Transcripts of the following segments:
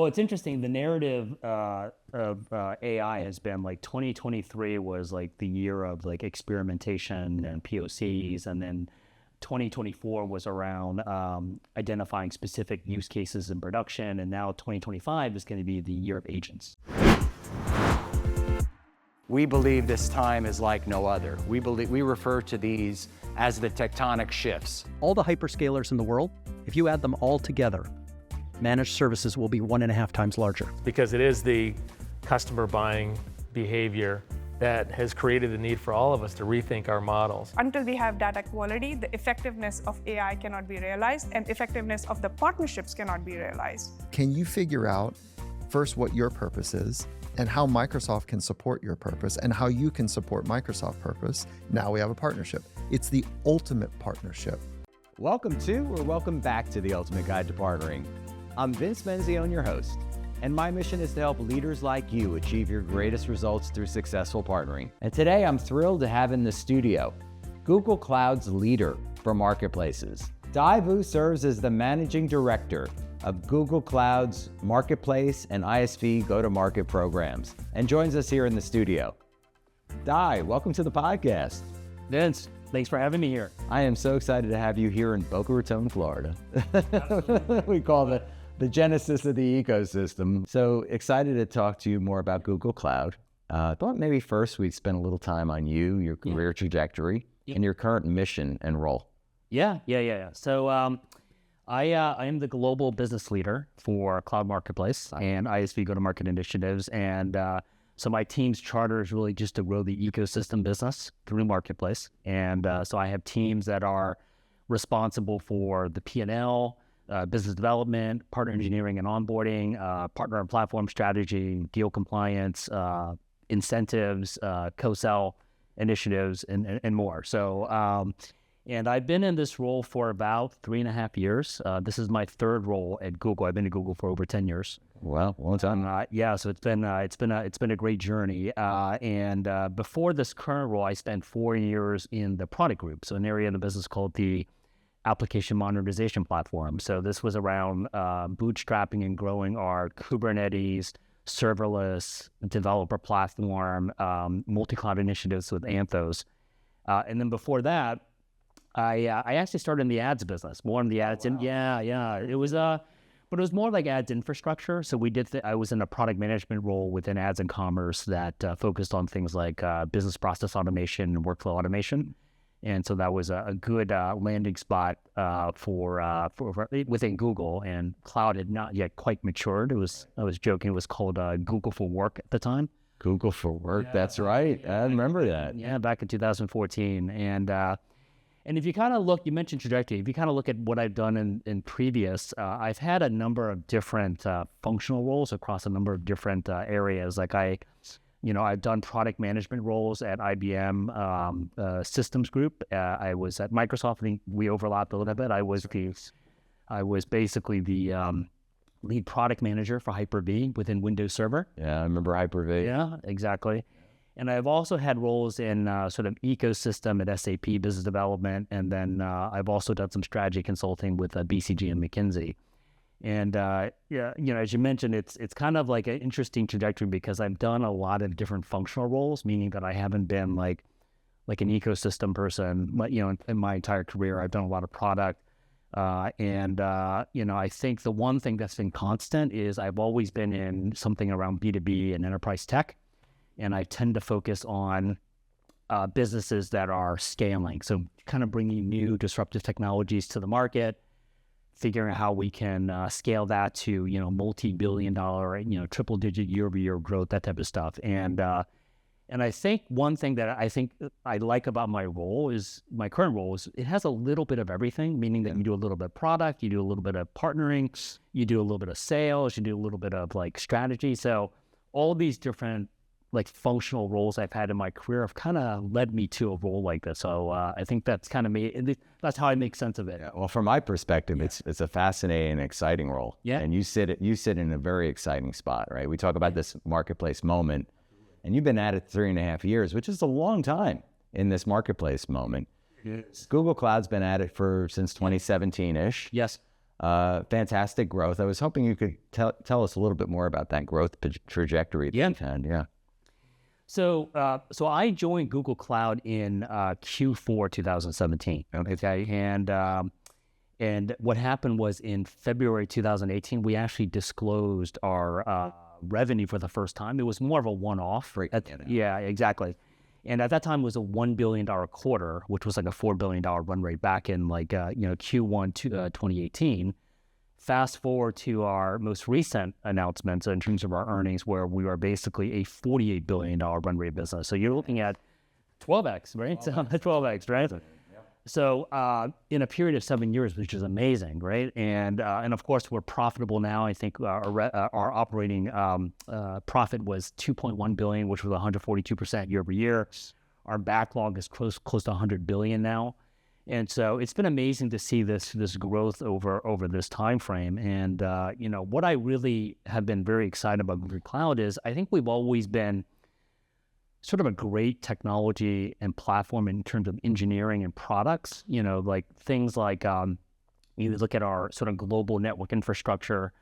Well, it's interesting. The narrative of AI has been like 2023 was like the year of like experimentation and POCs, and then 2024 was around identifying specific use cases in production, and now 2025 is going to be the year of agents. We believe this time is like no other. We refer to these as the tectonic shifts. All the hyperscalers in the world, if you add them all together, managed services will be 1.5 times larger. Because it is the customer buying behavior that has created the need for all of us to rethink our models. Until we have data quality, the effectiveness of AI cannot be realized, and effectiveness of the partnerships cannot be realized. Can you figure out first what your purpose is and how Microsoft can support your purpose and how you can support Microsoft's purpose? Now we have a partnership. It's the ultimate partnership. Welcome to or welcome back to the Ultimate Guide to Partnering. I'm Vince Menzione, your host, and my mission is to help leaders like you achieve your greatest results through successful partnering. And today I'm thrilled to have in the studio Google Cloud's leader for marketplaces. Dai Vu serves as the managing director of Google Cloud's marketplace and ISV go-to-market programs and joins us here in the studio. Dai, welcome to the podcast. Vince, thanks for having me here. I am so excited to have you here in Boca Raton, Florida. We call it the genesis of the ecosystem. So excited to talk to you more about Google Cloud. Thought maybe first we'd spend a little time on you, your career trajectory, and your current mission and role. Yeah. So I am the global business leader for Cloud Marketplace and ISV go-to-market initiatives. And so my team's charter is really just to grow the ecosystem business through Marketplace. And so I have teams that are responsible for the P&L, business development, partner engineering and onboarding, partner and platform strategy, deal compliance, incentives, co-sell initiatives, and more. So, and I've been in this role for about 3.5 years. This is my third role at Google. I've been at Google for over 10 years. Wow, long time. Yeah, so it's been a great journey. And before this current role, I spent 4 years in the product group, so an area in the business called the application modernization platform. So this was around bootstrapping and growing our Kubernetes serverless developer platform, multi-cloud initiatives with Anthos. And then before that, I actually started in the ads business, more in the ads. Wow. It was but it was more like ads infrastructure. So I was in a product management role within ads and commerce that focused on things like business process automation and workflow automation. And so that was a good landing spot for within Google. And cloud had not yet quite matured. I was joking, it was called Google for Work at the time. Google for Work, that's right. I remember that. Yeah, back in 2014. And if you kind of look, you mentioned trajectory. If you kind of look at what I've done in previous, I've had a number of different functional roles across a number of different areas. Like I've done product management roles at IBM Systems Group. I was at Microsoft. I think we overlapped a little bit. I was basically the lead product manager for Hyper-V within Windows Server. Yeah, I remember Hyper-V. Yeah, exactly. And I've also had roles in sort of ecosystem at SAP business development, and then I've also done some strategy consulting with BCG and McKinsey. And as you mentioned, it's kind of like an interesting trajectory because I've done a lot of different functional roles, meaning that I haven't been like an ecosystem person. But in my entire career, I've done a lot of product, and I think the one thing that's been constant is I've always been in something around B2B and enterprise tech, and I tend to focus on businesses that are scaling, so kind of bringing new disruptive technologies to the market, figuring out how we can scale that to, multi-billion-dollar, triple-digit year-over-year growth, that type of stuff. And I think one thing that I think I like about my current role is it has a little bit of everything, meaning that you do a little bit of product, you do a little bit of partnering, you do a little bit of sales, you do a little bit of like strategy. So all of these different like functional roles I've had in my career have kind of led me to a role like this. So I think that's kind of me. That's how I make sense of it. Yeah, well, from my perspective, it's a fascinating and exciting role. Yeah. And you sit in a very exciting spot, right? We talk about this marketplace moment, and you've been at it 3.5 years, which is a long time in this marketplace moment. Yes. Google Cloud's been at it since 2017-ish. Yes. Fantastic growth. I was hoping you could tell us a little bit more about that growth trajectory that you've had. Yeah. So I joined Google Cloud in Q4 2017. Okay, and what happened was in February 2018, we actually disclosed our revenue for the first time. It was more of a one-off. Yeah, exactly. And at that time, it was a $1 billion quarter, which was like a $4 billion run rate back in Q1 2018. Fast forward to our most recent announcements in terms of our earnings, where we are basically a $48 billion run rate business. So you're looking at 12x, right? 12x, right? So in a period of 7 years, which is amazing, right? And of course, we're profitable now. I think our operating profit was $2.1 billion, which was 142% year over year. Our backlog is close to $100 billion now. And so it's been amazing to see this growth over this time frame. And what I really have been very excited about Google Cloud is I think we've always been sort of a great technology and platform in terms of engineering and products. Like things like you look at our sort of global network infrastructure.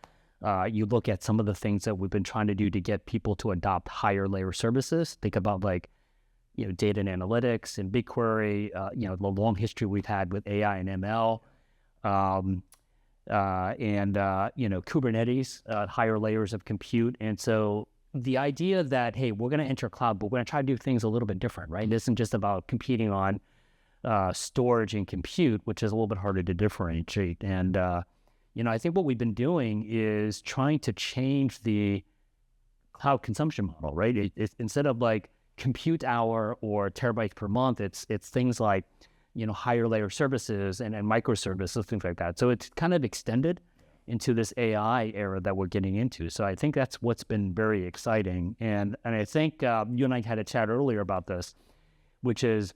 You look at some of the things that we've been trying to do to get people to adopt higher layer services. Think about data and analytics and BigQuery, the long history we've had with AI and ML, and Kubernetes, higher layers of compute. And so the idea that, hey, we're going to enter cloud, but we're going to try to do things a little bit different, right? This isn't just about competing on storage and compute, which is a little bit harder to differentiate. And, I think what we've been doing is trying to change the cloud consumption model, right? It's instead of like compute hour or terabytes per month, it's things like, higher layer services and microservices, things like that. So it's kind of extended into this AI era that we're getting into. So I think that's what's been very exciting. And I think you and I had a chat earlier about this, which is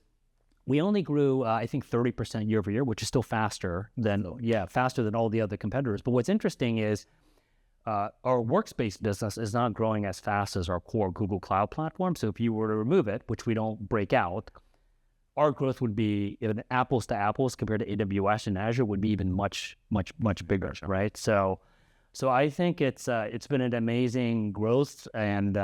we only grew, I think, 30% year over year, which is still faster than all the other competitors. But what's interesting is our workspace business is not growing as fast as our core Google Cloud platform. So if you were to remove it, which we don't break out, our growth would be, even apples to apples compared to AWS and Azure, would be even much bigger, right? So I think it's been an amazing growth and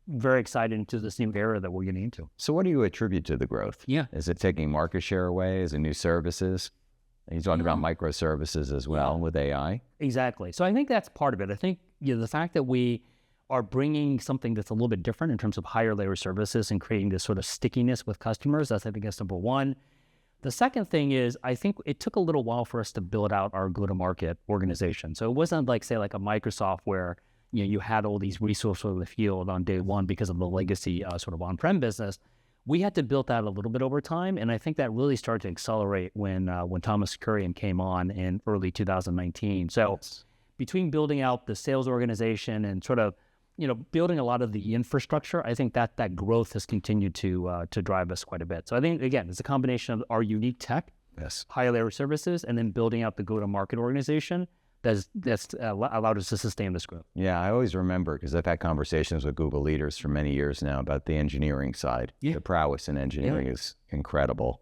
very excited into this new era that we're getting into. So what do you attribute to the growth? Yeah. Is it taking market share away? Is it new services? And he's talking about microservices as well with AI. Exactly. So I think that's part of it. I think the fact that we are bringing something that's a little bit different in terms of higher layer services and creating this sort of stickiness with customers, I think that's number one. The second thing is, I think it took a little while for us to build out our go-to-market organization. So it wasn't like, say, like a Microsoft where you had all these resources in the field on day one because of the legacy sort of on-prem business. We had to build that a little bit over time, and I think that really started to accelerate when Thomas Kurian came on in early 2019. So between building out the sales organization and sort of building a lot of the infrastructure, I think that growth has continued to drive us quite a bit. So I think, again, it's a combination of our unique tech, high layer services, and then building out the go-to-market organization that's allowed us to sustain this growth. Yeah, I always remember, because I've had conversations with Google leaders for many years now about the engineering side. The prowess in engineering is incredible.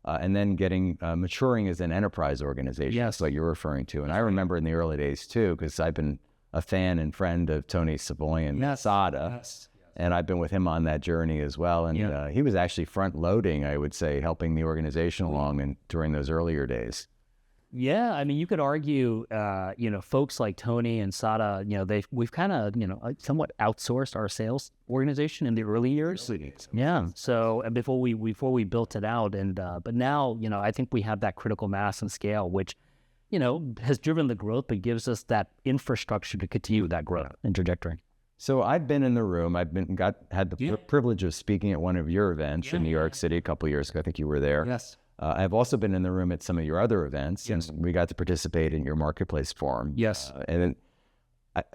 And then maturing as an enterprise organization, that's what you're referring to. And I remember in the early days too, because I've been a fan and friend of Tony Savoy and Sada, and I've been with him on that journey as well. And he was actually front loading, I would say, helping the organization along during those earlier days. Yeah, I mean, you could argue, folks like Tony and Sada, we've kind of, somewhat outsourced our sales organization in the early years. Yeah. So before we built it out, but now, I think we have that critical mass and scale, which, has driven the growth, but gives us that infrastructure to continue that growth and trajectory. So I've been in the room. I've had the privilege of speaking at one of your events in New York City a couple of years ago. I think you were there. Yes. I've also been in the room at some of your other events, and we got to participate in your marketplace forum. Yes. And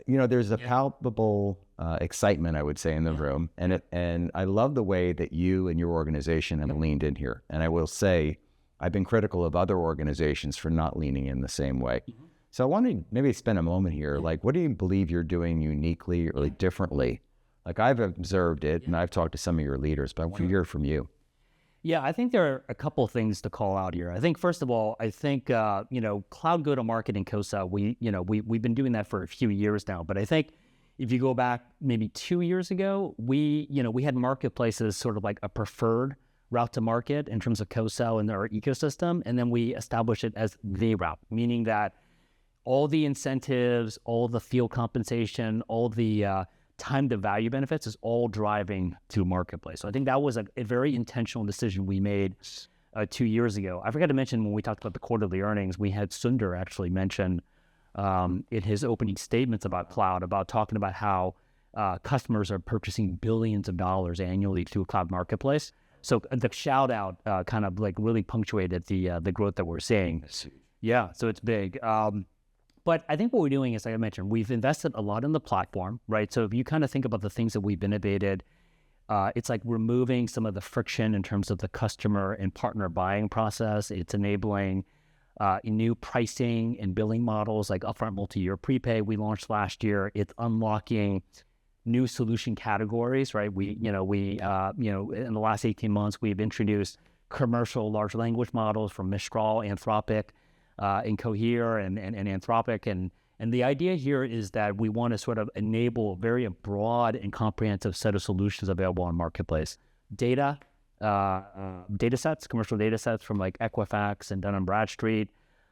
there's a palpable excitement, I would say, in the room, and I love the way that you and your organization have leaned in here. And I will say, I've been critical of other organizations for not leaning in the same way. So I want to maybe spend a moment here. Like, what do you believe you're doing uniquely or differently? Like, I've observed it, and I've talked to some of your leaders, but I want to hear from you. Yeah, I think there are a couple of things to call out here. I think first of all, I think cloud go-to-market and co-sell. We've been doing that for a few years now. But I think if you go back maybe 2 years ago, we had marketplaces sort of like a preferred route to market in terms of co-sell in our ecosystem, and then we established it as the route, meaning that all the incentives, all the field compensation, all the time to value benefits is all driving to marketplace. So I think that was a very intentional decision we made 2 years ago. I forgot to mention when we talked about the quarterly earnings, we had Sundar actually mention in his opening statements about cloud, about talking about how customers are purchasing billions of dollars annually through a cloud marketplace. So the shout out kind of like really punctuated the growth that we're seeing. Yeah, so it's big. But I think what we're doing is, like I mentioned, we've invested a lot in the platform, right? So if you kind of think about the things that we've innovated, it's like removing some of the friction in terms of the customer and partner buying process. It's enabling new pricing and billing models like upfront multi-year prepay we launched last year. It's unlocking new solution categories, right? In the last 18 months, we've introduced commercial large language models from Mistral, Anthropic, and Cohere and Anthropic. And the idea here is that we want to sort of enable a very broad and comprehensive set of solutions available on marketplace. Data sets, commercial data sets from like Equifax and Dun & Bradstreet.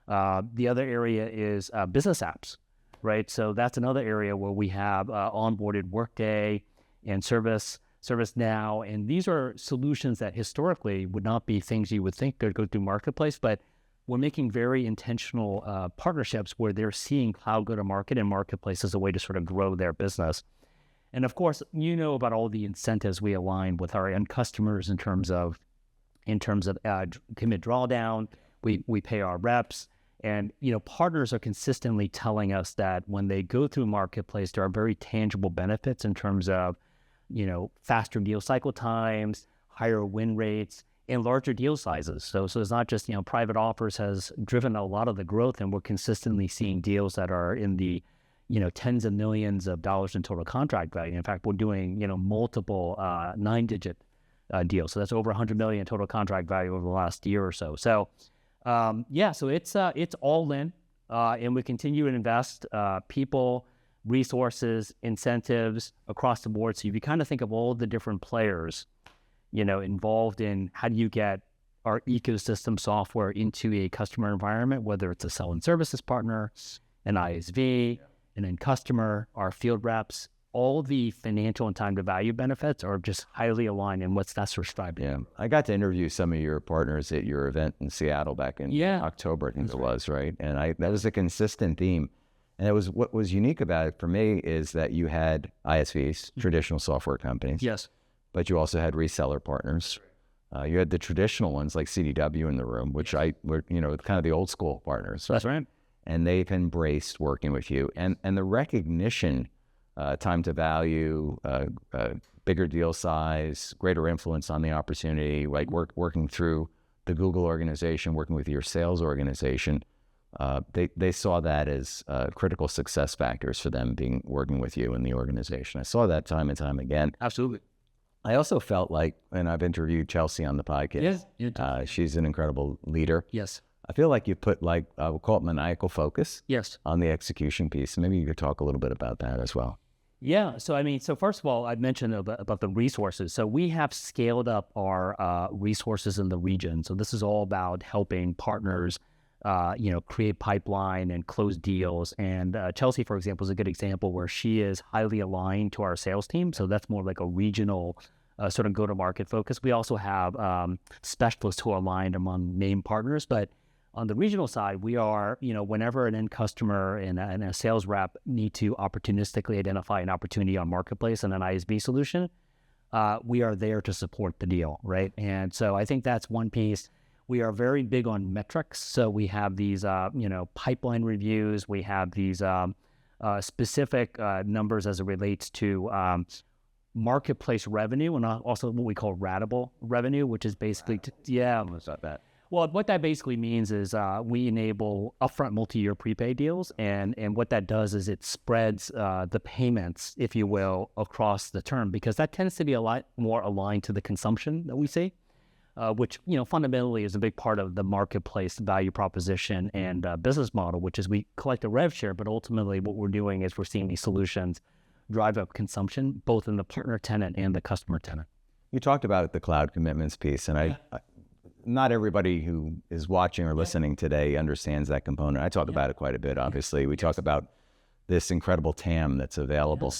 The other area is business apps, right? So that's another area where we have onboarded Workday and ServiceNow. And these are solutions that historically would not be things you would think could go through marketplace, but we're making very intentional partnerships where they're seeing cloud go-to-market and marketplace as a way to sort of grow their business. And of course, about all the incentives we align with our end customers in terms of commit drawdown. We pay our reps, and partners are consistently telling us that when they go through marketplace, there are very tangible benefits in terms of faster deal cycle times, higher win rates, and larger deal sizes. So it's not just, private offers has driven a lot of the growth, and we're consistently seeing deals that are in the, tens of millions of dollars in total contract value. In fact, we're doing, multiple 9-digit deals. So that's over 100 million total contract value over the last year or so. So so it's all in, and we continue to invest people, resources, incentives across the board. So if you kind of think of all the different players involved in how do you get our ecosystem software into a customer environment, whether it's a sell and services partner, an ISV, an end customer, our field reps, all the financial and time to value benefits are just highly aligned in what's that's prescribed. Yeah, I got to interview some of your partners at your event in Seattle back in October, I think it was, right? And that was a consistent theme. And it was what was unique about it for me is that you had ISVs, traditional software companies. Yes. But you also had reseller partners. You had the traditional ones like CDW in the room, which were kind of the old school partners. That's right. And they've embraced working with you. And the recognition, time to value, bigger deal size, greater influence on the opportunity, like working through the Google organization, working with your sales organization, they saw that as critical success factors for them working with you in the organization. I saw that time and time again. Absolutely. I also felt like, and I've interviewed Chelsea on the podcast. Yes, she's an incredible leader. Yes. I feel like you put I would call it maniacal focus. Yes. On the execution piece. Maybe you could talk a little bit about that as well. Yeah. So first of all, I mentioned about the resources. So we have scaled up our resources in the region. So this is all about helping partners, create pipeline and close deals. And Chelsea, for example, is a good example where she is highly aligned to our sales team. So that's more like a regional sort of go-to-market focus. We also have specialists who are aligned among named partners. But on the regional side, we are, whenever an end customer and a sales rep need to opportunistically identify an opportunity on marketplace and an ISV solution, we are there to support the deal, right? And so I think that's one piece. We are very big on metrics. So we have these, pipeline reviews. We have these specific numbers as it relates to marketplace revenue, and also what we call ratable revenue, which is basically, What's that? Well, what that basically means is we enable upfront multi-year prepay deals, and what that does is it spreads the payments, if you will, across the term, because that tends to be a lot more aligned to the consumption that we see. which fundamentally is a big part of the marketplace value proposition and business model, which is we collect a rev share, but ultimately what we're doing is we're seeing these solutions drive up consumption, both in the partner tenant and the customer tenant. You talked about the cloud commitments piece, and not everybody who is watching or listening today understands that component. I talk about it quite a bit, obviously. We talk about this incredible TAM that's available.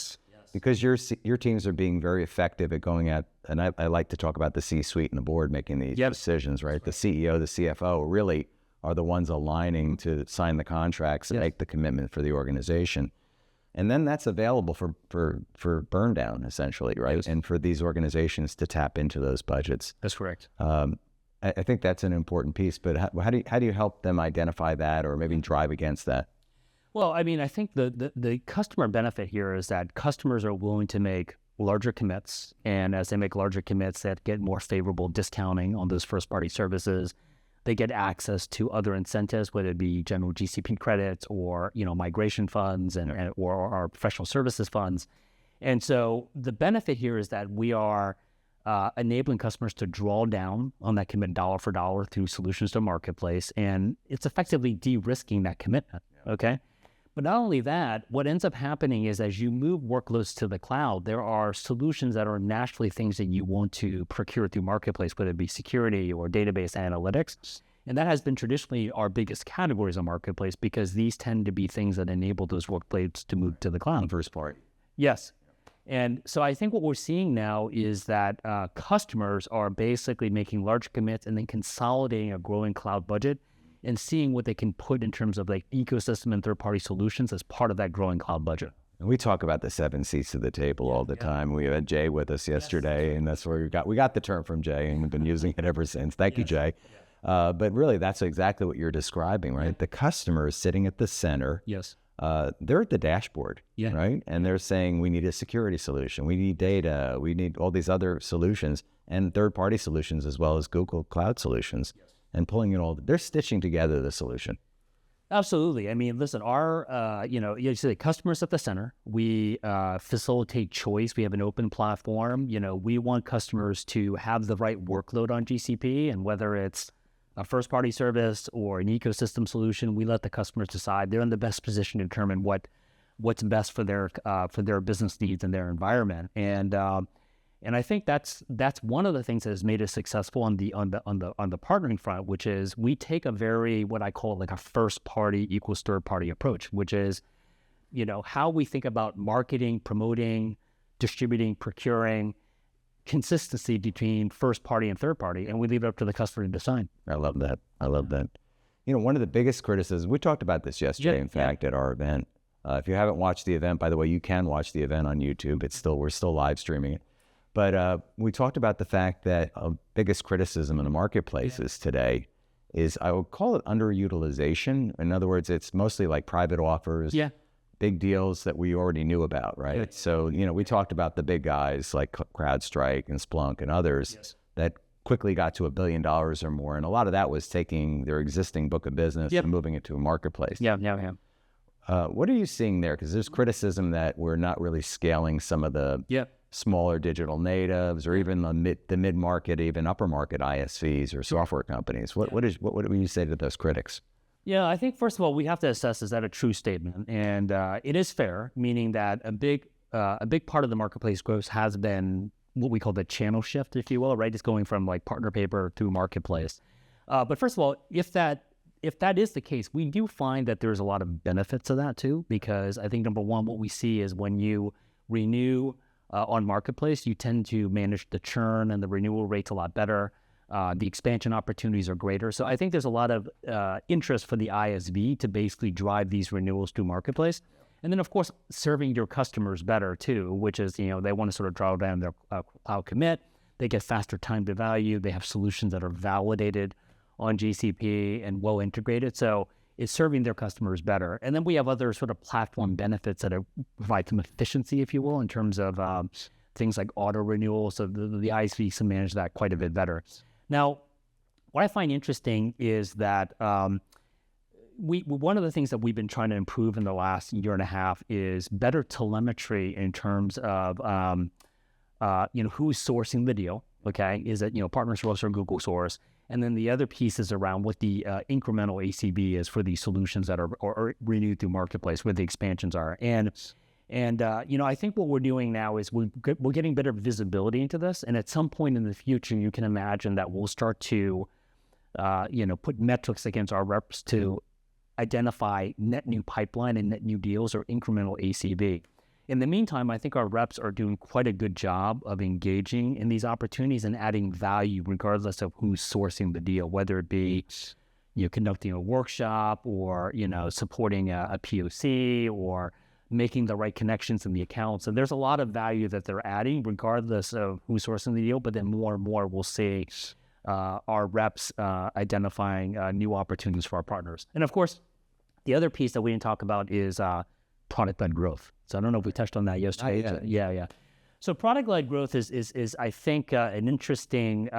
Because your teams are being very effective at going at, and I like to talk about the C-suite and the board making these decisions, right? The CEO, the CFO really are the ones aligning to sign the contracts and make the commitment for the organization. And then that's available for burn down, essentially, right? Yes. And for these organizations to tap into those budgets. That's correct. I think that's an important piece, but how do you help them identify that or maybe drive against that? Well, I mean, I think the customer benefit here is that customers are willing to make larger commits, and as they make larger commits, that get more favorable discounting on those first-party services. They get access to other incentives, whether it be general GCP credits or migration funds or our professional services funds. And so the benefit here is that we are enabling customers to draw down on that commit dollar for dollar through solutions to marketplace, and it's effectively de-risking that commitment. Okay. But not only that, what ends up happening is as you move workloads to the cloud, there are solutions that are naturally things that you want to procure through marketplace, whether it be security or database analytics. And that has been traditionally our biggest categories of marketplace because these tend to be things that enable those workloads to move to the cloud. First part. Yes. And so I think what we're seeing now is that customers are basically making large commits and then consolidating a growing cloud budget and seeing what they can put in terms of like ecosystem and third-party solutions as part of that growing cloud budget. And we talk about the 7 seats of the table all the time. We had Jay with us yesterday, and that's where we got the term from Jay, and we've been using it ever since. Thank you, Jay. But really, that's exactly what you're describing, right? The customer is sitting at the center. Yes. They're at the dashboard, right? And they're saying, we need a security solution, we need data, we need all these other solutions, and third-party solutions as well as Google Cloud solutions. And pulling it all, they're stitching together the solution. Absolutely. I mean, listen, our, you say customers at the center. We facilitate choice. We have an open platform. We want customers to have the right workload on GCP, and whether it's a first-party service or an ecosystem solution, we let the customers decide. They're in the best position to determine what's best for their business needs and their environment. And I think that's one of the things that has made us successful on the partnering front, which is we take a very, what I call like a first party equals third party approach, which is, how we think about marketing, promoting, distributing, procuring, consistency between first party and third party, and we leave it up to the customer to decide. I love that. One of the biggest criticisms, we talked about this yesterday, in fact, at our event. If you haven't watched the event, by the way, you can watch the event on YouTube. We're still live streaming it. But we talked about the fact that biggest criticism in the marketplaces today is, I would call it underutilization. In other words, it's mostly like private offers, big deals that we already knew about, right? So, we talked about the big guys like CrowdStrike and Splunk and others that quickly got to $1 billion or more. And a lot of that was taking their existing book of business and moving it to a marketplace. What are you seeing there? Because there's criticism that we're not really scaling some of the smaller digital natives, or even the mid-market, even upper market ISVs or software companies. What would you say to those critics? Yeah, I think first of all, we have to assess, is that a true statement? And it is fair, meaning that a big part of the marketplace growth has been what we call the channel shift, if you will, right? It's going from like partner paper to marketplace. But first of all, if that is the case, we do find that there's a lot of benefits to that too, because I think number one, what we see is when you renew on marketplace, you tend to manage the churn and the renewal rates a lot better. The expansion opportunities are greater. So I think there's a lot of interest for the ISV to basically drive these renewals through marketplace. And then, of course, serving your customers better too, which is, they want to sort of draw down their cloud commit. They get faster time to value. They have solutions that are validated on GCP and well integrated. So it's serving their customers better. And then we have other sort of platform benefits that provide some efficiency, if you will, in terms of things like auto renewal. So the ISVs can manage that quite a bit better. Now, what I find interesting is that one of the things that we've been trying to improve in the last year and a half is better telemetry in terms of who's sourcing the deal. okay, is that, partner source or Google source. And then the other piece is around what the incremental ACV is for these solutions that are or renewed through marketplace, where the expansions are. And I think what we're doing now is we're getting better visibility into this. And at some point in the future, you can imagine that we'll start to, put metrics against our reps to identify net new pipeline and net new deals or incremental ACV. In the meantime, I think our reps are doing quite a good job of engaging in these opportunities and adding value regardless of who's sourcing the deal, whether it be conducting a workshop or supporting a POC or making the right connections in the accounts. And there's a lot of value that they're adding regardless of who's sourcing the deal, but then more and more we'll see our reps identifying new opportunities for our partners. And of course, the other piece that we didn't talk about is product-led growth. So I don't know if we touched on that yesterday. Yeah. So product-led growth is I think an interesting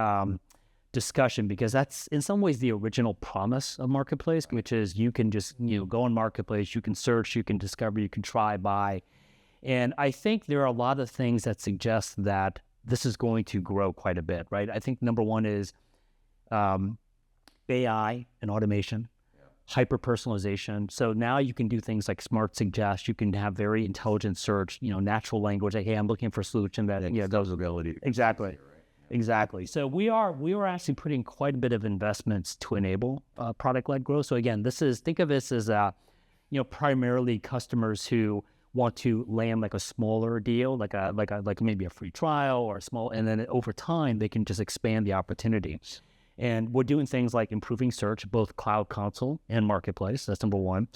discussion, because that's in some ways the original promise of Marketplace, which is you can just go on Marketplace, you can search, you can discover, you can try, buy. And I think there are a lot of things that suggest that this is going to grow quite a bit, right? I think number one is AI and automation. Hyper-personalization. So now you can do things like smart suggest. You can have very intelligent search, natural language. Like, hey, I'm looking for a solution that, those ability. Exactly. So we are actually putting quite a bit of investments to enable product-led growth. So again, think of this as, primarily customers who want to land like a smaller deal, like maybe a free trial or a small, and then over time they can just expand the opportunity. And we're doing things like improving search, both Cloud Console and Marketplace. That's number one.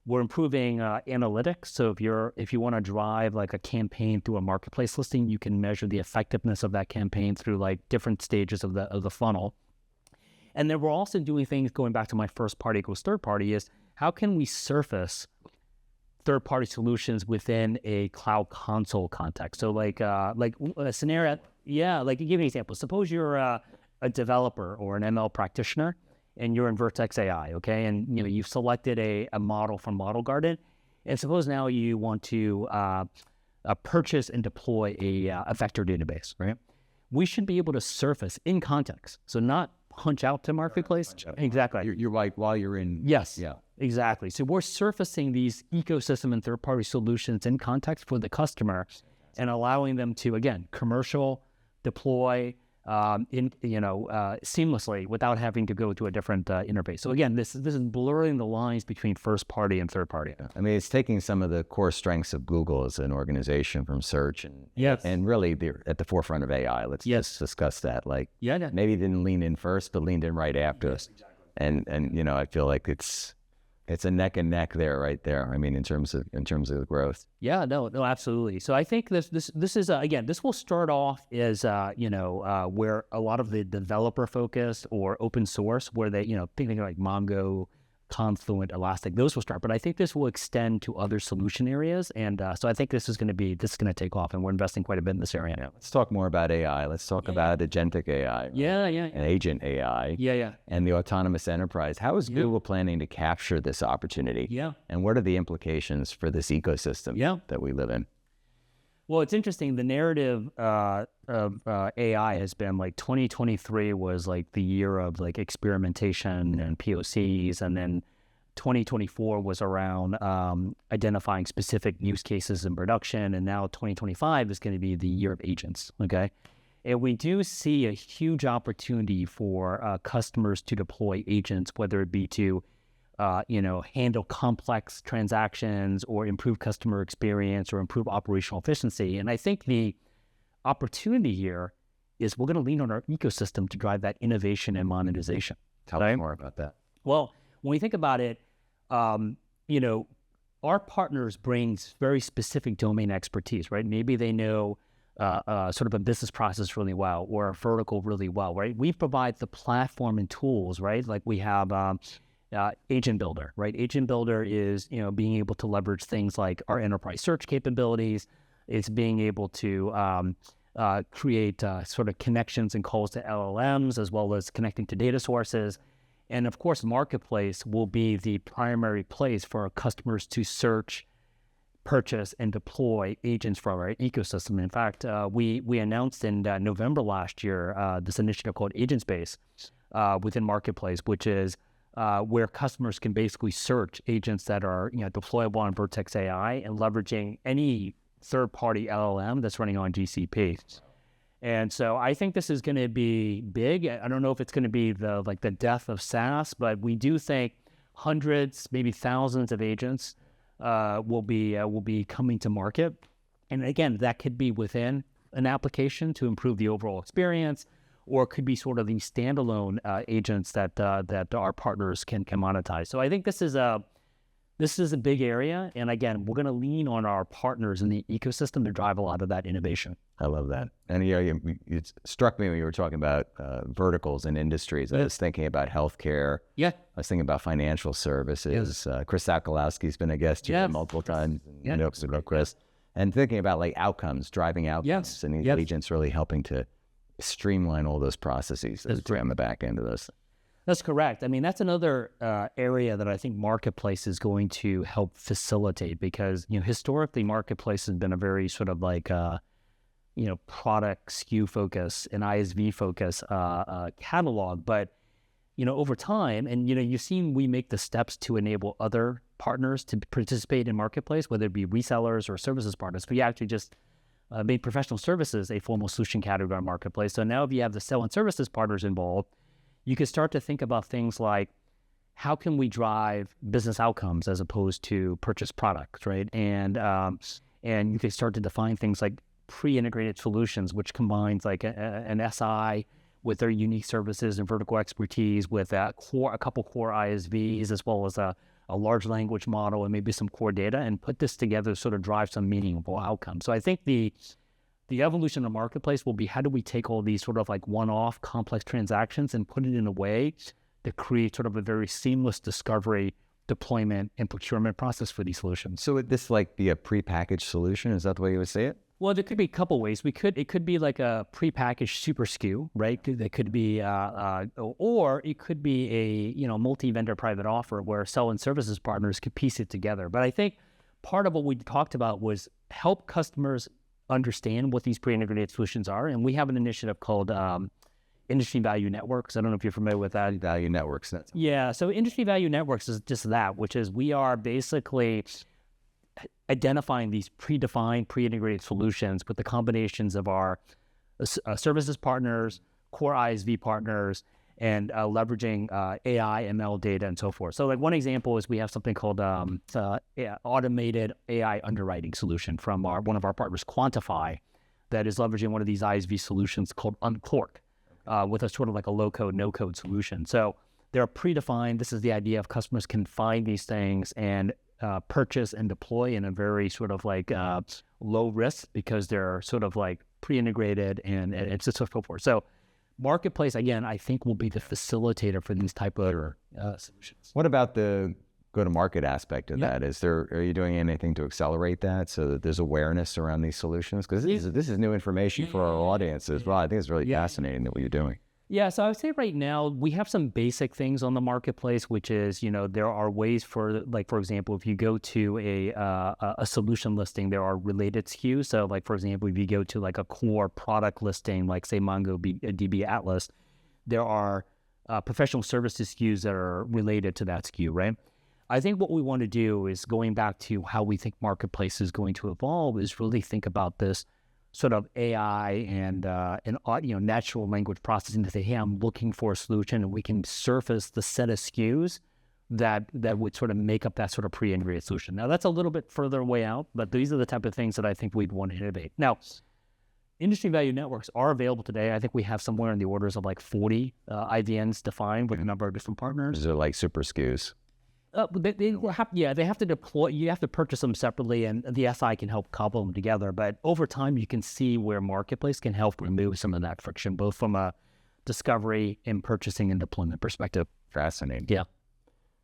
We're improving analytics. So if you want to drive like a campaign through a Marketplace listing, you can measure the effectiveness of that campaign through like different stages of the funnel. And then we're also doing things, going back to my first party equals third party, is how can we surface third party solutions within a Cloud Console context? So like a scenario, like to give you an example. Suppose you're a developer or an ML practitioner, and you're in Vertex AI, okay? And you've selected a model from Model Garden, and suppose now you want to purchase and deploy a vector database, right? We should be able to surface in context, so not punch out to Marketplace. Exactly. You're like while you're in. Yes. Yeah. Exactly. So we're surfacing these ecosystem and third-party solutions in context for the customer, and allowing them to commercial deploy. Seamlessly without having to go to a different interface. So again, this is blurring the lines between first party and third party. I mean, it's taking some of the core strengths of Google as an organization from search and really they're at the forefront of AI. Let's just discuss that. Maybe didn't lean in first, but leaned in right after. Yes, exactly. And I feel like it's a neck and neck there, right there. I mean, in terms of the growth. Yeah, no, absolutely. So I think this is again, this will start off as where a lot of the developer focus or open source, where they thinking like Mongo, Confluent, Elastic, those will start. But I think this will extend to other solution areas, and so I think this is going to take off, and we're investing quite a bit in this area. Yeah, let's talk more about AI. Let's talk about agentic AI. Right? And agent AI. And the autonomous enterprise. How is Google planning to capture this opportunity? And what are the implications for this ecosystem that we live in? Well, it's interesting. The narrative of AI has been like 2023 was like the year of like experimentation and POCs, and then 2024 was around identifying specific use cases in production, and now 2025 is going to be the year of agents. Okay, and we do see a huge opportunity for customers to deploy agents, whether it be to handle complex transactions or improve customer experience or improve operational efficiency. And I think the opportunity here is we're going to lean on our ecosystem to drive that innovation and monetization. Tell us more about that. Well, when we think about it, our partners bring very specific domain expertise, right? Maybe they know sort of a business process really well or a vertical really well, right? We provide the platform and tools, right? Like we have Agent Builder, right? Agent Builder is, being able to leverage things like our enterprise search capabilities. It's being able to create sort of connections and calls to LLMs, as well as connecting to data sources. And of course, Marketplace will be the primary place for our customers to search purchase and deploy agents from our ecosystem. In fact, we announced in November last year this initiative called Agent Space within Marketplace, which is where customers can basically search agents that are deployable on Vertex AI and leveraging any third-party LLM that's running on GCP. And so I think this is going to be big. I don't know if it's going to be the death of SaaS, but we do think hundreds, maybe thousands of agents will be coming to market. And again, that could be within an application to improve the overall experience, or it could be sort of these standalone agents that our partners can monetize. So I think this is a big area. And again, we're going to lean on our partners in the ecosystem to drive a lot of that innovation. I love that. And it struck me when you were talking about verticals and industries. I was thinking about healthcare. Yeah. I was thinking about financial services. Chris Sokolowski's been a guest here multiple times. You know about Chris. And thinking about like outcomes, driving outcomes, and these agents really helping to streamline all those processes on the back end of those. That's correct. I mean, that's another area that I think Marketplace is going to help facilitate, because historically Marketplace has been a very sort of like product SKU focus and ISV focus catalog. But over time, and you've seen we make the steps to enable other partners to participate in Marketplace, whether it be resellers or services partners. We actually just made professional services a formal solution category on Marketplace. So now if you have the sell and services partners involved, you can start to think about things like, how can we drive business outcomes as opposed to purchase products, right? And you can start to define things like pre-integrated solutions, which combines like an SI with their unique services and vertical expertise with a couple core ISVs, as well as a large language model and maybe some core data, and put this together to sort of drive some meaningful outcomes. So I think the evolution of Marketplace will be, how do we take all these sort of like one-off complex transactions and put it in a way to create sort of a very seamless discovery, deployment, and procurement process for these solutions. So would this like be a prepackaged solution? Is that the way you would say it? Well, there could be a couple ways. It could be like a prepackaged super SKU, right? That could be, or it could be a multi-vendor private offer where sell and services partners could piece it together. But I think part of what we talked about was help customers understand what these pre-integrated solutions are. And we have an initiative called Industry Value Networks. I don't know if you're familiar with that. Value Networks. So Industry Value Networks is just that, which is we are basically identifying these predefined, pre-integrated solutions with the combinations of our services partners, core ISV partners, and leveraging AI, ML data, and so forth. So like one example is we have something called automated AI underwriting solution from one of our partners, Quantify, that is leveraging one of these ISV solutions called Uncork with a sort of like a low-code, no-code solution. So they're predefined. This is the idea of customers can find these things and purchase and deploy in a very sort of like low risk, because they're sort of like pre-integrated and so forth. So Marketplace, again, I think will be the facilitator for these type of solutions. What about the go-to-market aspect of that? Are you doing anything to accelerate that so that there's awareness around these solutions? Because this is new information for our audience as well. I think it's really fascinating that what you're doing. Yeah, so I would say right now we have some basic things on the Marketplace, which is, there are ways for, like, for example, if you go to a solution listing, there are related SKUs. So like, for example, if you go to like a core product listing, like say MongoDB Atlas, there are professional services SKUs that are related to that SKU, right? I think what we want to do is, going back to how we think Marketplace is going to evolve, is really think about this sort of AI and natural language processing to say, hey, I'm looking for a solution, and we can surface the set of SKUs that would sort of make up that sort of pre-integrated solution. Now, that's a little bit further away out, but these are the type of things that I think we'd want to innovate. Now, Industry Value Networks are available today. I think we have somewhere in the orders of like 40 IVNs defined with a number of different partners. These are like super SKUs. They have to deploy. You have to purchase them separately, and the SI can help cobble them together. But over time, you can see where Marketplace can help remove some of that friction, both from a discovery and purchasing and deployment perspective. Fascinating. Yeah.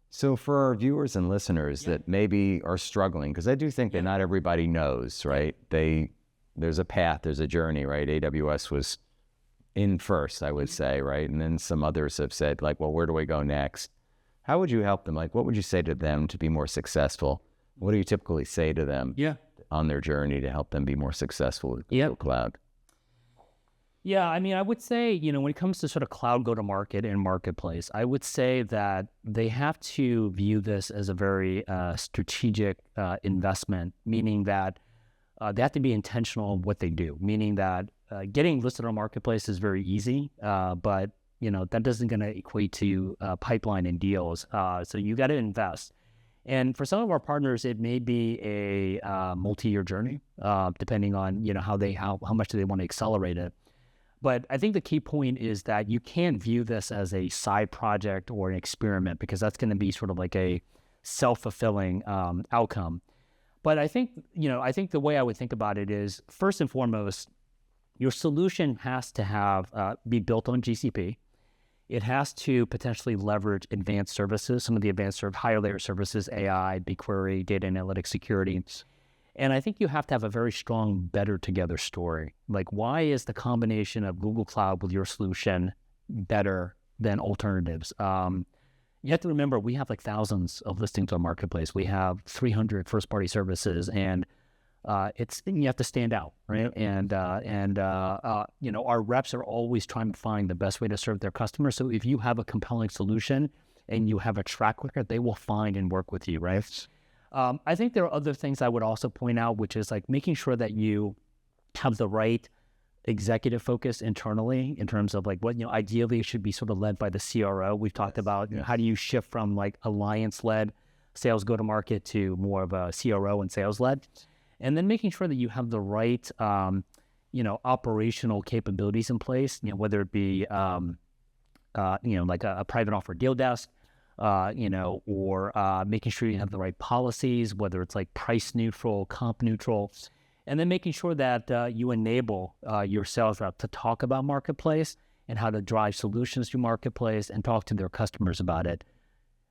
So for our viewers and listeners that maybe are struggling, because I do think that not everybody knows, right? There's a path, there's a journey, right? AWS was in first, I would say, right? And then some others have said, like, well, where do I go next? How would you help them? Like, what would you say to them to be more successful What do you typically say to them Yeah. on their journey to help them be more successful with Google Cloud? Yeah, I mean, I would say, when it comes to sort of cloud go-to-market and marketplace, I would say that they have to view this as a very strategic investment, meaning that they have to be intentional in what they do, meaning that getting listed on marketplace is very easy, but, that doesn't going to equate to pipeline and deals. So you got to invest. And for some of our partners, it may be a multi-year journey, depending on, how much do they want to accelerate it. But I think the key point is that you can't view this as a side project or an experiment, because that's going to be sort of like a self-fulfilling outcome. But I think the way I would think about it is, first and foremost, your solution has to be built on GCP. It has to potentially leverage advanced services, some of the advanced higher layer services, AI, BigQuery, data analytics, security. And I think you have to have a very strong better together story. Like, why is the combination of Google Cloud with your solution better than alternatives? You have to remember, we have like thousands of listings on Marketplace. We have 300 first-party services, and you have to stand out, right? And our reps are always trying to find the best way to serve their customers. So if you have a compelling solution and you have a track record, they will find and work with you, right? I think there are other things I would also point out, which is like making sure that you have the right executive focus internally in terms of like what, ideally it should be sort of led by the CRO. We've talked about how do you shift from like alliance-led sales go-to-market to more of a CRO and sales-led. And then making sure that you have the right, operational capabilities in place, whether it be, like a private offer deal desk, or making sure you have the right policies, whether it's like price neutral, comp neutral, and then making sure that you enable your sales rep to talk about marketplace and how to drive solutions to marketplace and talk to their customers about it.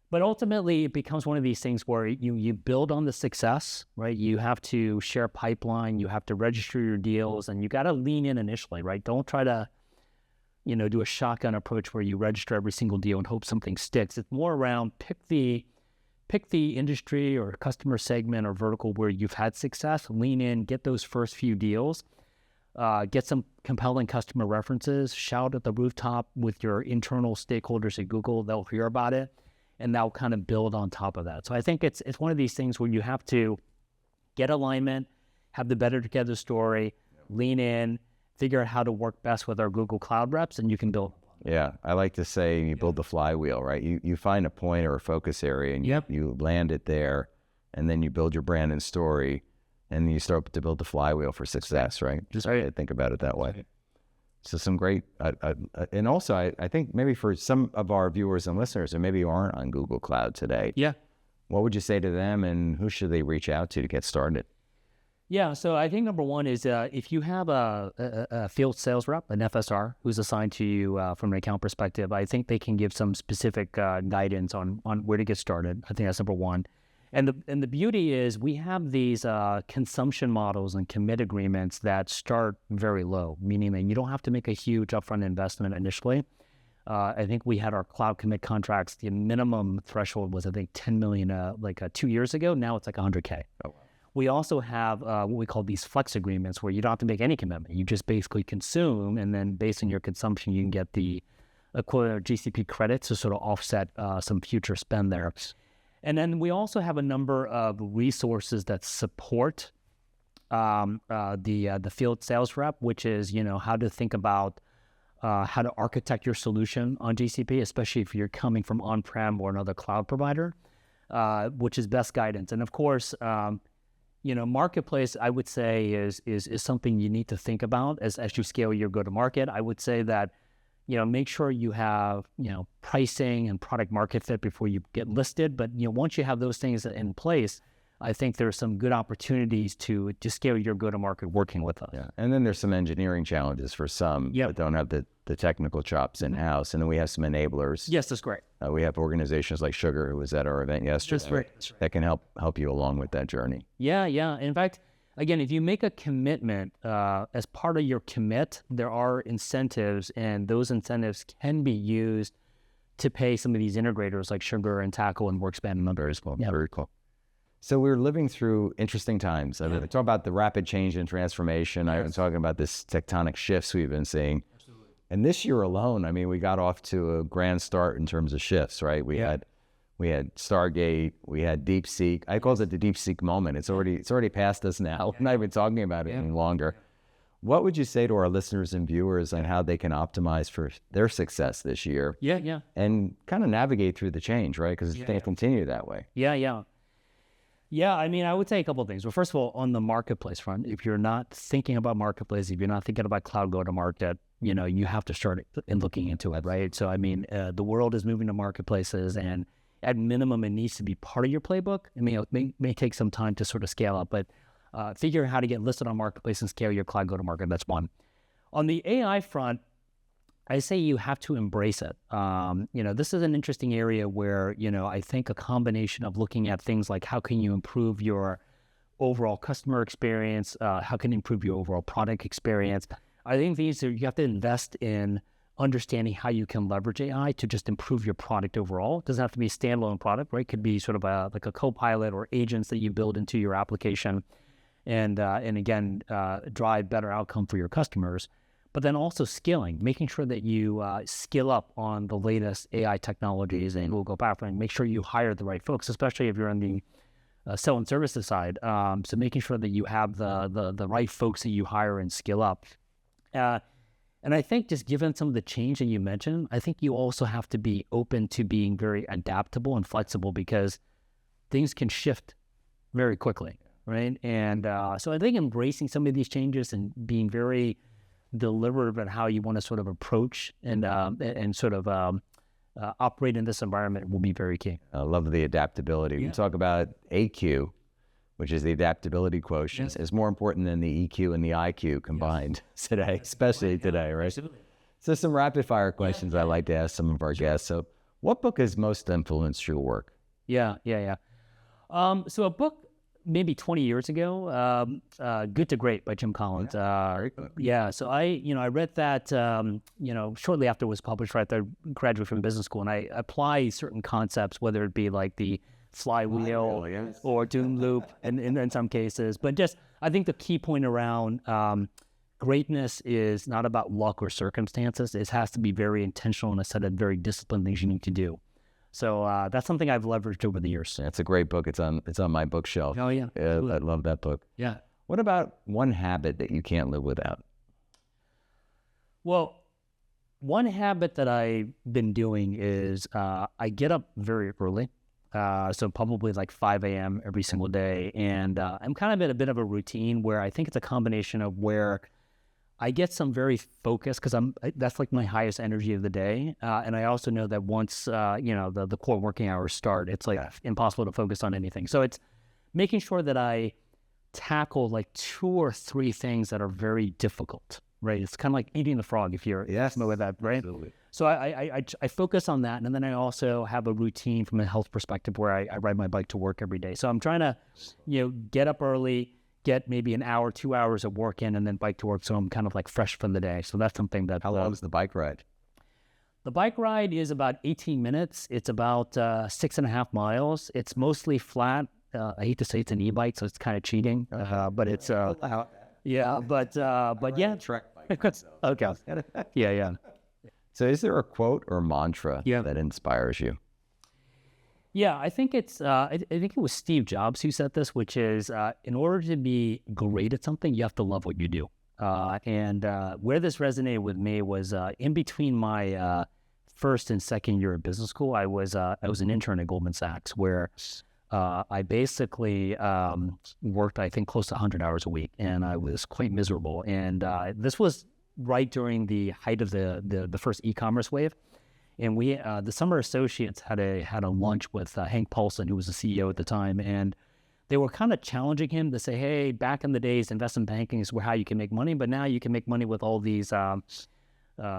But ultimately, it becomes one of these things where you build on the success, right? You have to share pipeline, you have to register your deals, and you got to lean in initially, right? Don't try to do a shotgun approach where you register every single deal and hope something sticks. It's more around pick the industry or customer segment or vertical where you've had success, lean in, get those first few deals, get some compelling customer references, shout at the rooftop with your internal stakeholders at Google. They'll hear about it, and they'll kind of build on top of that. So I think it's one of these things where you have to get alignment, have the better together story, lean in, figure out how to work best with our Google Cloud reps, and you can build. Yeah, I like to say you build the flywheel, right? You find a point or a focus area, and you land it there, and then you build your brand and story, and you start to build the flywheel for success, right? Just think about it that way. So some great, and also I think maybe for some of our viewers and listeners who maybe aren't on Google Cloud today, what would you say to them, and who should they reach out to get started? Yeah, so I think number one is if you have a field sales rep, an FSR, who's assigned to you from an account perspective, I think they can give some specific guidance on where to get started. I think that's number one. And the beauty is we have these consumption models and commit agreements that start very low, meaning that you don't have to make a huge upfront investment initially. I think we had our cloud commit contracts. The minimum threshold was, I think, 10 million 2 years ago. Now it's like 100K. Oh, wow. We also have what we call these flex agreements where you don't have to make any commitment. You just basically consume, and then based on your consumption, you can get the equivalent of GCP credits to sort of offset some future spend there. And then we also have a number of resources that support the field sales rep, which is, how to think about how to architect your solution on GCP, especially if you're coming from on-prem or another cloud provider, which is best guidance. And of course, marketplace, I would say, is something you need to think about as you scale your go-to-market. I would say that, make sure you have, pricing and product market fit before you get listed. But, once you have those things in place, I think there are some good opportunities to scale your go-to-market working with us. Yeah, and then there's some engineering challenges for some that don't have the technical chops in-house. And then we have some enablers. Yes, that's great. We have organizations like Sugar, who was at our event yesterday, that's right. that can help you along with that journey. Yeah. In fact, again, if you make a commitment, as part of your commit, there are incentives, and those incentives can be used to pay some of these integrators like Sugar and Tackle and Workspan and others. Well, very cool. So we're living through interesting times. I mean, talk about the rapid change and transformation. I've been talking about this tectonic shifts we've been seeing. Absolutely. And this year alone, I mean, we got off to a grand start in terms of shifts, right? We had Stargate, we had DeepSeek. I call it the DeepSeek moment. It's already past us now. We're not even talking about it any longer. What would you say to our listeners and viewers on how they can optimize for their success this year? Yeah. And kind of navigate through the change, right? Because it's going to continue that way. Yeah, I mean, I would say a couple of things. Well, first of all, on the marketplace front, if you're not thinking about marketplace, if you're not thinking about cloud go-to-market, you have to start in looking into it, right? So, I mean, the world is moving to marketplaces, and at minimum, it needs to be part of your playbook. I mean, it may take some time to sort of scale up, but figuring how to get listed on marketplace and scale your cloud go-to-market, that's one. On the AI front, I say you have to embrace it. This is an interesting area where, I think a combination of looking at things like how can you improve your overall customer experience, how can you improve your overall product experience. I think you have to invest in understanding how you can leverage AI to just improve your product overall. It doesn't have to be a standalone product, right? It could be sort of like a co-pilot or agents that you build into your application and again, drive better outcome for your customers. But then also skilling, making sure that you skill up on the latest AI technologies, and we'll go back and make sure you hire the right folks, especially if you're on the sell and services side. So making sure that you have the right folks that you hire and skill up. And I think just given some of the change that you mentioned, I think you also have to be open to being very adaptable and flexible because things can shift very quickly, right? And so I think embracing some of these changes and being very deliberate about how you want to sort of approach and sort of operate in this environment will be very key. I love the adaptability. We talk about AQ, which is the adaptability quotient, is more important than the EQ and the IQ combined today, especially today, right? Absolutely. So some rapid fire questions I like to ask some of our guests. So what book has most influenced your work? Yeah. So a book maybe 20 years ago, Good to Great by Jim Collins. So I read that, shortly after it was published, right after I graduated from business school, and I apply certain concepts, whether it be like the flywheel or doom loop in some cases. But just, I think the key point around greatness is not about luck or circumstances. It has to be very intentional and a set of very disciplined things you need to do. So that's something I've leveraged over the years. It's a great book. It's on my bookshelf. Oh, yeah. I love that book. Yeah. What about one habit that you can't live without? Well, one habit that I've been doing is I get up very early. So probably like 5 a.m. every single day. And I'm kind of in a bit of a routine where I think it's a combination of where I get some very focus because that's like my highest energy of the day. And I also know that once, the core working hours start, it's like impossible to focus on anything. So it's making sure that I tackle like 2 or 3 things that are very difficult, right? It's kind of like eating the frog if you're familiar with that, right? Absolutely. So I focus on that. And then I also have a routine from a health perspective where I ride my bike to work every day. So I'm trying to, get up early, get maybe an hour, 2 hours of work in, and then bike to work. So I'm kind of like fresh from the day. So that's something that... How long is the bike ride? The bike ride is about 18 minutes. It's about 6.5 miles. It's mostly flat. I hate to say it's an e-bike, so it's kind of cheating, but it's... but yeah. Trek bike. Okay. Yeah. So is there a quote or mantra that inspires you? Yeah, I think it's, I think it was Steve Jobs who said this, which is, in order to be great at something, you have to love what you do. And where this resonated with me was in between my first and second year of business school, I was an intern at Goldman Sachs, where I basically worked, I think, close to 100 hours a week, and I was quite miserable. And this was right during the height of the first e-commerce wave. And we, the summer associates had a lunch with Hank Paulson, who was the CEO at the time, and they were kind of challenging him to say, hey, back in the days, investment banking is how you can make money, but now you can make money with all these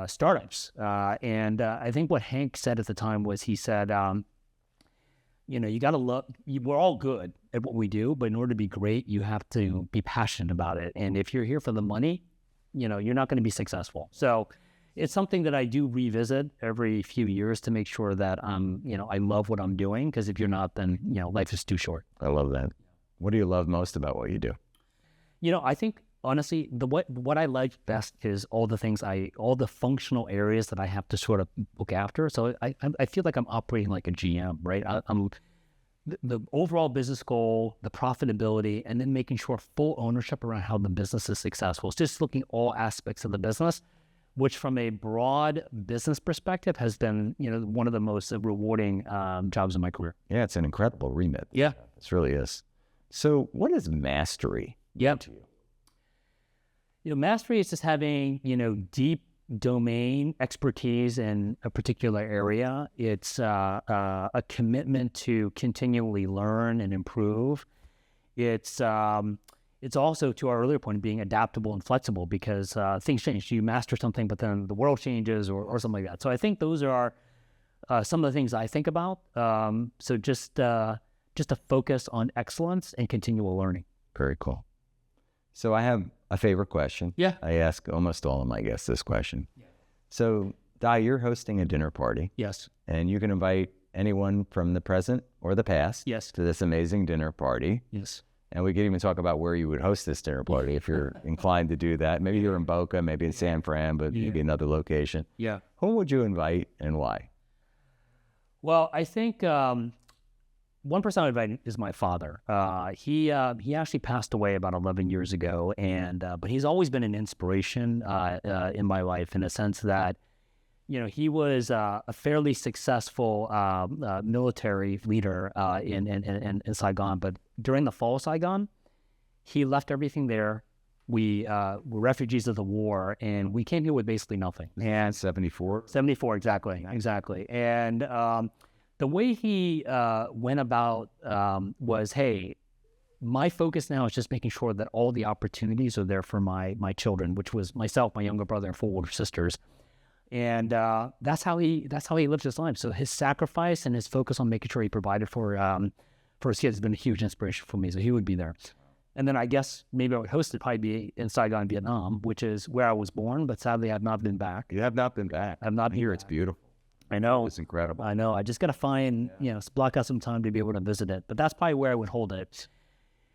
startups. And I think what Hank said at the time was, he said, you got to love, we're all good at what we do, but in order to be great, you have to be passionate about it. And if you're here for the money, you're not going to be successful. So it's something that I do revisit every few years to make sure that I love what I'm doing, because if you're not, then life is too short. I love that. What do you love most about what you do? I think honestly, what I like best is all the functional areas that I have to sort of look after. So I feel like I'm operating like a GM, right? I'm the overall business goal, the profitability, and then making sure full ownership around how the business is successful. It's just looking at all aspects of the business, which from a broad business perspective has been, one of the most rewarding jobs in my career. Yeah, it's an incredible remit. Yeah. This really is. So what is mastery to you? Mastery is just having, deep domain expertise in a particular area. It's a commitment to continually learn and improve. It's also, to our earlier point, being adaptable and flexible, because things change. You master something, but then the world changes or something like that. So I think those are some of the things I think about. So just a focus on excellence and continual learning. Very cool. So I have a favorite question. Yeah. I ask almost all of my guests this question. Yeah. So Dai, you're hosting a dinner party. Yes. And you can invite anyone from the present or the past Yes. to this amazing dinner party. Yes. And we could even talk about where you would host this dinner party if you're inclined to do that. Maybe you're in Boca, maybe in San Fran, but maybe another location. Yeah. Who would you invite and why? Well, I think one person I invite is my father. He actually passed away about 11 years ago, but he's always been an inspiration in my life, in a sense that, he was a fairly successful military leader in Saigon. But during the fall of Saigon, he left everything there. We were refugees of the war, and we came here with basically nothing. And 74? 74, exactly. And the way he went about was, hey, my focus now is just making sure that all the opportunities are there for my children, which was myself, my younger brother, and 4 older sisters. And that's how he lived his life. So his sacrifice and his focus on making sure he provided for his kids has been a huge inspiration for me. So he would be there. And then I guess maybe I would host it, probably be in Saigon, Vietnam, which is where I was born, but sadly I have not been back. You have not been back. I'm not here. It's beautiful. I know. It's incredible. I know. I just got to find, block out some time to be able to visit it. But that's probably where I would hold it.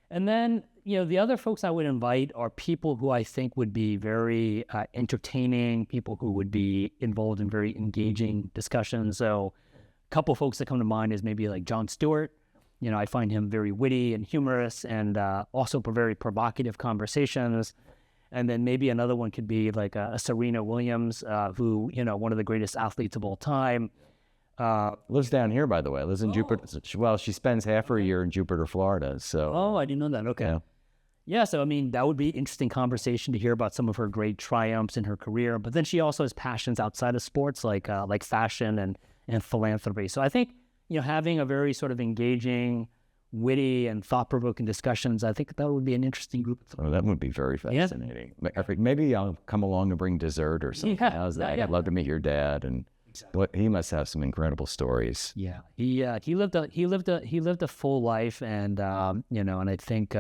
And then, the other folks I would invite are people who I think would be very entertaining, people who would be involved in very engaging discussions. So a couple folks that come to mind is maybe like Jon Stewart. I find him very witty and humorous, and also very provocative conversations. And then maybe another one could be like a Serena Williams, who, one of the greatest athletes of all time. Lives down here, by the way. Lives in Jupiter. Well, she spends half her year in Jupiter, Florida. So. Oh, I didn't know that. Okay. Yeah. So, that would be interesting conversation to hear about some of her great triumphs in her career. But then she also has passions outside of sports, like fashion and philanthropy. So I think, having a very sort of engaging, witty and thought-provoking discussions, I think that would be an interesting group. Oh, that would be very fascinating. Yeah. Maybe I'll come along and bring dessert or something. Yeah. How's that? I'd love to meet your dad, and he must have some incredible stories. Yeah, he lived a full life, and and I think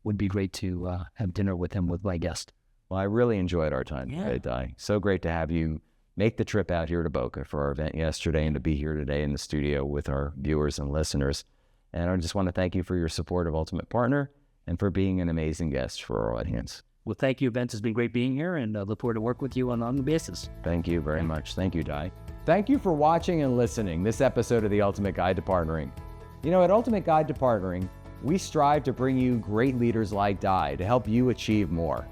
would be great to have dinner with him with my guest. Well, I really enjoyed our time today, Dai. So great to have you make the trip out here to Boca for our event yesterday, and to be here today in the studio with our viewers and listeners. And I just want to thank you for your support of Ultimate Partner and for being an amazing guest for our audience. Well, thank you, Vince. It's been great being here, and I look forward to work with you on the basis. Thank you very much. Thank you, Dai. Thank you for watching and listening this episode of The Ultimate Guide to Partnering. At Ultimate Guide to Partnering, we strive to bring you great leaders like Dai to help you achieve more.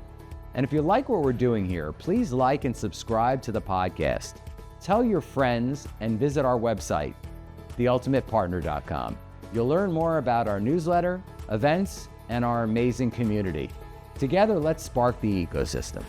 And if you like what we're doing here, please like and subscribe to the podcast. Tell your friends and visit our website, theultimatepartner.com. You'll learn more about our newsletter, events, and our amazing community. Together, let's spark the ecosystem.